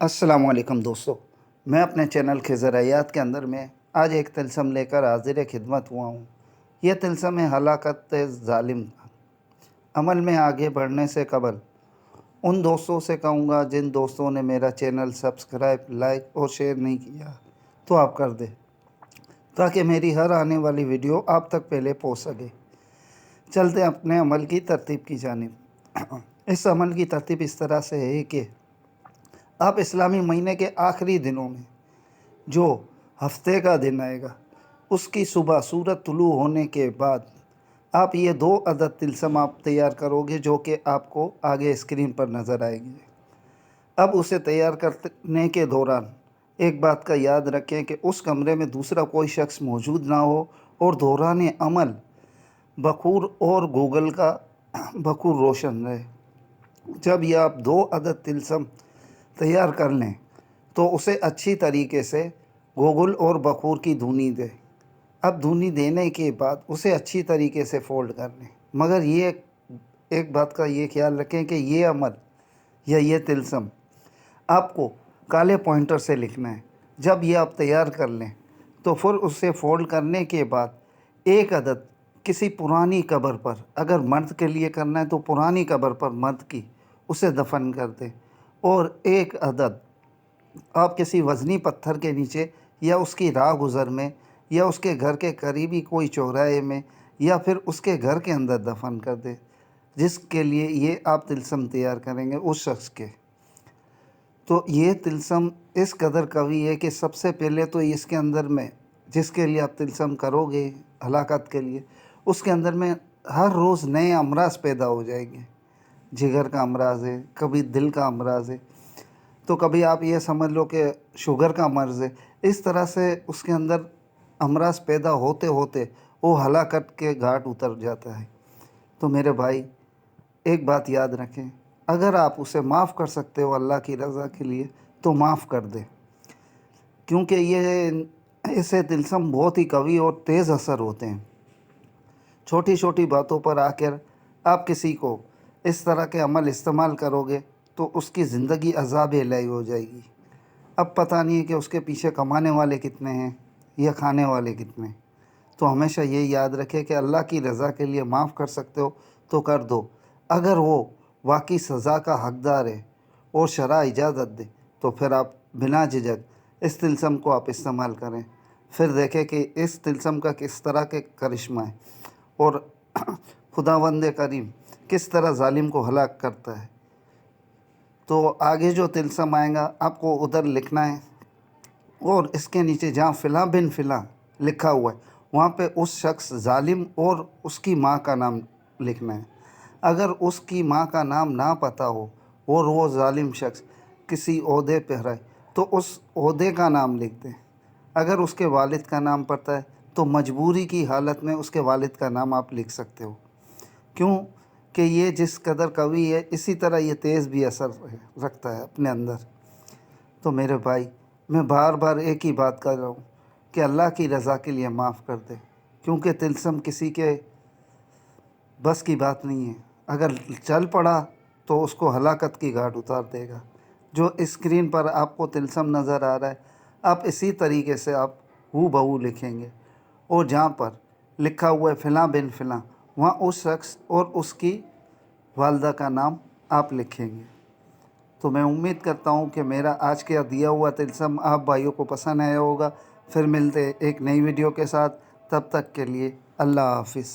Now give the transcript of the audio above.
السلام علیکم دوستو، میں اپنے چینل خضر حیات کے اندر میں آج ایک طلسم لے کر حاضر خدمت ہوا ہوں۔ یہ طلسم ہے ہلاکت ظالم کا۔ عمل میں آگے بڑھنے سے قبل ان دوستوں سے کہوں گا جن دوستوں نے میرا چینل سبسکرائب، لائک اور شیئر نہیں کیا تو آپ کر دیں، تاکہ میری ہر آنے والی ویڈیو آپ تک پہلے پہنچ سکے۔ چلتے اپنے عمل کی ترتیب کی جانب۔ اس عمل کی ترتیب اس طرح سے ہے کہ آپ اسلامی مہینے کے آخری دنوں میں جو ہفتے کا دن آئے گا، اس کی صبح سورج طلوع ہونے کے بعد آپ یہ 2 عدد طلسم آپ تیار کرو گے، جو کہ آپ کو آگے اسکرین پر نظر آئے گی۔ اب اسے تیار کرنے کے دوران ایک بات کا یاد رکھیں کہ اس کمرے میں دوسرا کوئی شخص موجود نہ ہو اور دوران عمل بخور اور گوگل کا بخور روشن رہے۔ جب یہ آپ 2 عدد طلسم تیار کر لیں تو اسے اچھی طریقے سے گوگل اور بخور کی دھونی دیں۔ اب دھونی دینے کے بعد اسے اچھی طریقے سے فولڈ کر لیں، مگر یہ ایک بات کا یہ خیال رکھیں کہ یہ عمل یا یہ طلسم آپ کو کالے پوائنٹر سے لکھنا ہے۔ جب یہ آپ تیار کر لیں تو پھر اسے فولڈ کرنے کے بعد 1 عدد کسی پرانی قبر پر، اگر مرد کے لیے کرنا ہے تو پرانی قبر پر مرد کی، اسے دفن کر دیں، اور 1 عدد آپ کسی وزنی پتھر کے نیچے یا اس کی راہ گزر میں یا اس کے گھر کے قریبی کوئی چوراہے میں یا پھر اس کے گھر کے اندر دفن کر دیں، جس کے لیے یہ آپ طلسم تیار کریں گے اس شخص کے۔ تو یہ طلسم اس قدر قوی ہے کہ سب سے پہلے تو اس کے اندر میں جس کے لیے آپ طلسم کرو گے ہلاکت کے لیے، اس کے اندر میں ہر روز نئے امراض پیدا ہو جائیں گے۔ جگر کا امراض ہے، کبھی دل کا امراض ہے، تو کبھی آپ یہ سمجھ لو کہ شوگر کا مرض ہے۔ اس طرح سے اس کے اندر امراض پیدا ہوتے ہوتے وہ ہلاکت کے گھاٹ اتر جاتا ہے۔ تو میرے بھائی ایک بات یاد رکھیں، اگر آپ اسے معاف کر سکتے ہو اللہ کی رضا کے لیے تو معاف کر دیں، کیونکہ یہ ایسے طلسم بہت ہی قوی اور تیز اثر ہوتے ہیں۔ چھوٹی چھوٹی باتوں پر آ کر آپ کسی کو اس طرح کے عمل استعمال کرو گے تو اس کی زندگی عذاب الہی ہو جائے گی۔ اب پتہ نہیں ہے کہ اس کے پیچھے کمانے والے کتنے ہیں یا کھانے والے کتنے ہیں۔ تو ہمیشہ یہ یاد رکھے کہ اللہ کی رضا کے لیے معاف کر سکتے ہو تو کر دو۔ اگر وہ واقعی سزا کا حقدار ہے اور شرع اجازت دے تو پھر آپ بنا جھجک اس طلسم کو آپ استعمال کریں، پھر دیکھیں کہ اس طلسم کا کس طرح کے کرشمہ ہے اور خداوند کریم کس طرح ظالم کو ہلاک کرتا ہے۔ تو آگے جو طلسم آئے گا آپ کو ادھر لکھنا ہے، اور اس کے نیچے جہاں فلاں بن فلاں لکھا ہوا ہے وہاں پہ اس شخص ظالم اور اس کی ماں کا نام لکھنا ہے۔ اگر اس کی ماں کا نام نہ پتہ ہو اور وہ ظالم شخص کسی عہدے پہ رہے تو اس عہدے کا نام لکھ دیں۔ اگر اس کے والد کا نام پتہ ہے تو مجبوری کی حالت میں اس کے والد کا نام آپ لکھ سکتے ہو، کیوں کہ یہ جس قدر قوی ہے اسی طرح یہ تیز بھی اثر رکھتا ہے اپنے اندر۔ تو میرے بھائی میں بار بار ایک ہی بات کر رہا ہوں کہ اللہ کی رضا کے لیے معاف کر دے، کیونکہ طلسم کسی کے بس کی بات نہیں ہے۔ اگر چل پڑا تو اس کو ہلاکت کی گھاٹ اتار دے گا۔ جو اسکرین پر آپ کو طلسم نظر آ رہا ہے آپ اسی طریقے سے آپ ہو بہو لکھیں گے، اور جہاں پر لکھا ہوا ہے فلاں بن فلاں وہاں اس شخص اور اس کی والدہ کا نام آپ لکھیں گے۔ تو میں امید کرتا ہوں کہ میرا آج کا دیا ہوا طلسم آپ بھائیوں کو پسند آیا ہوگا۔ پھر ملتے ایک نئی ویڈیو کے ساتھ، تب تک کے لیے اللہ حافظ۔